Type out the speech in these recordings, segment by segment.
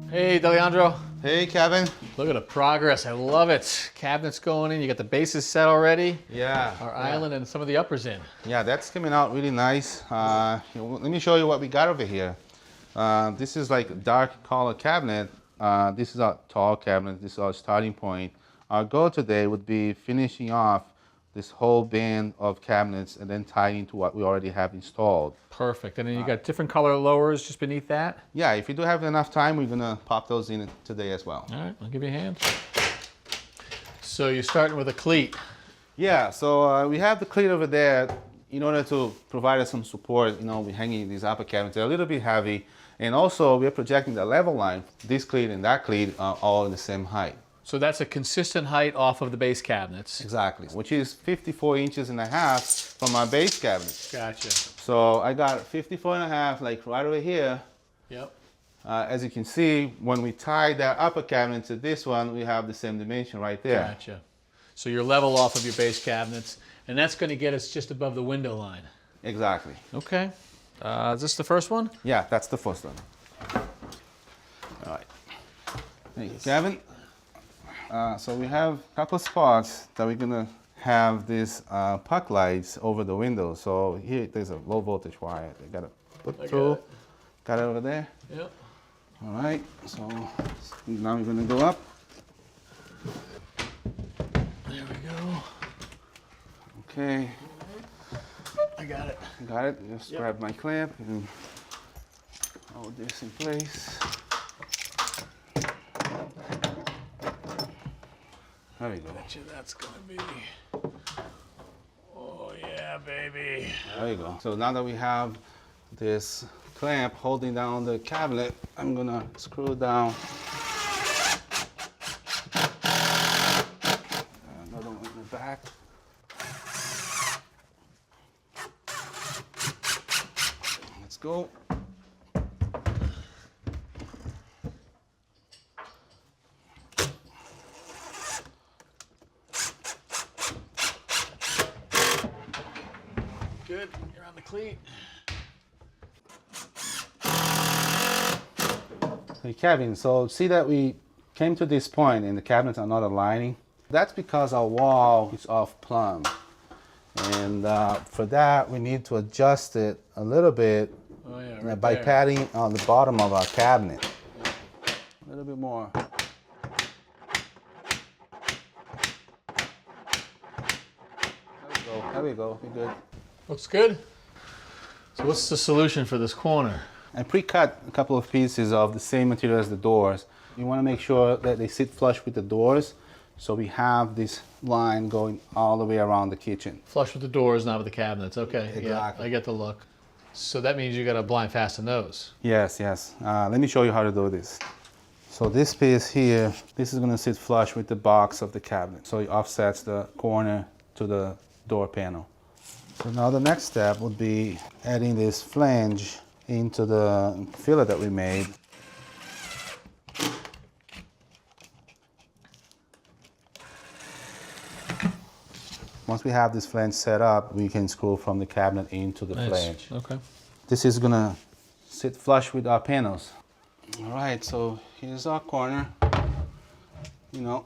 Hey, Deliandro. Hey, Kevin. Look at the progress. I love it. Cabinets going in. You got the bases set already. Yeah. Our island and some of the uppers in. Yeah, that's coming out really nice. Let me show you what we got over here. This is like a dark color cabinet. This is our tall cabinet. This is our starting point. Our goal today would be finishing off this whole band of cabinets and then tying into what we already have installed. Perfect. And then you got different color lowers just beneath that? Yeah, if you do have enough time, we're gonna pop those in today as well. All right, I'll give you a hand. So you're starting with a cleat. Yeah, so we have the cleat over there in order to provide us some support. You know, we're hanging these upper cabinets. They're a little bit heavy. And also we're projecting the level line. This cleat and that cleat are all in the same height. So that's a consistent height off of the base cabinets. Exactly, which is 54 inches and a half from our base cabinet. Gotcha. So I got 54 and a half, like right over here. Yep. As you can see, when we tie that upper cabinet to this one, we have the same dimension right there. Gotcha. So you're level off of your base cabinets, and that's going to get us just above the window line. Exactly. Okay. Is this the first one? Yeah, that's the first one. All right. Thank you, Kevin. So we have a couple spots that we're gonna have these puck lights over the window. So here there's a low voltage wire. They gotta put through. Got it over there. Yep. All right. So now we're gonna go up. There we go. Okay. I got it. Got it. Just grab my clamp and hold this in place. There we go. That's gonna be. Oh yeah, baby. There you go. So now that we have this clamp holding down the cabinet, I'm gonna screw it down. Another one in the back. Let's go. Good. You're on the cleat. Hey Kevin, so see that we came to this point and the cabinets are not aligning? That's because our wall is off plumb. And for that, we need to adjust it a little bit by patting on the bottom of our cabinet. A little bit more. There we go, we're good. Looks good. So what's the solution for this corner? I pre-cut a couple of pieces of the same material as the doors. You want to make sure that they sit flush with the doors, so we have this line going all the way around the kitchen. Flush with the doors, not with the cabinets. Okay, Exactly. Yeah, I get the look. So that means you got to blind fasten those. Yes, yes. Let me show you how to do this. So this piece here, this is going to sit flush with the box of the cabinet. So it offsets the corner to the door panel. So now the next step would be adding this flange into the fillet that we made. Once we have this flange set up, we can screw from the cabinet into the flange. Okay. This is gonna sit flush with our panels. All right, so here's our corner. You know,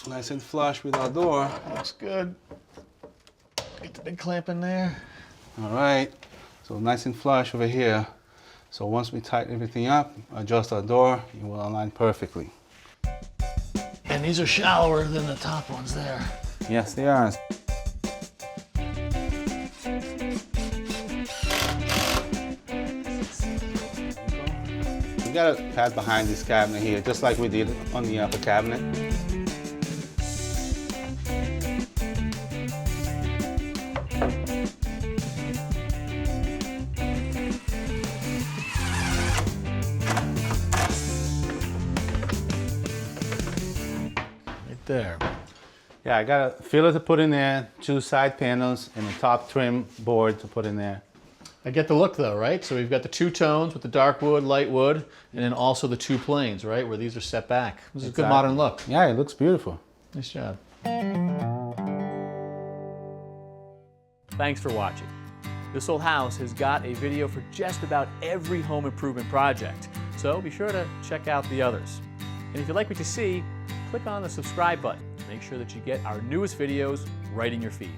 nice and flush with our door. Looks good. Get the big clamp in there. All right, so nice and flush over here. So once we tighten everything up, adjust our door, it will align perfectly. And these are shallower than the top ones there. Yes, they are. We got a pad behind this cabinet here, just like we did on the upper cabinet. There. Yeah, I got a filler to put in there, 2 side panels, and a top trim board to put in there. I get the look though, right? So we've got the 2 tones with the dark wood, light wood, and then also the 2 planes, right? Where these are set back. This is a good modern look. Yeah, it looks beautiful. Nice job. Thanks for watching. This Old House has got a video for just about every home improvement project. So be sure to check out the others. And if you like what you see, click on the subscribe button to make sure that you get our newest videos right in your feed.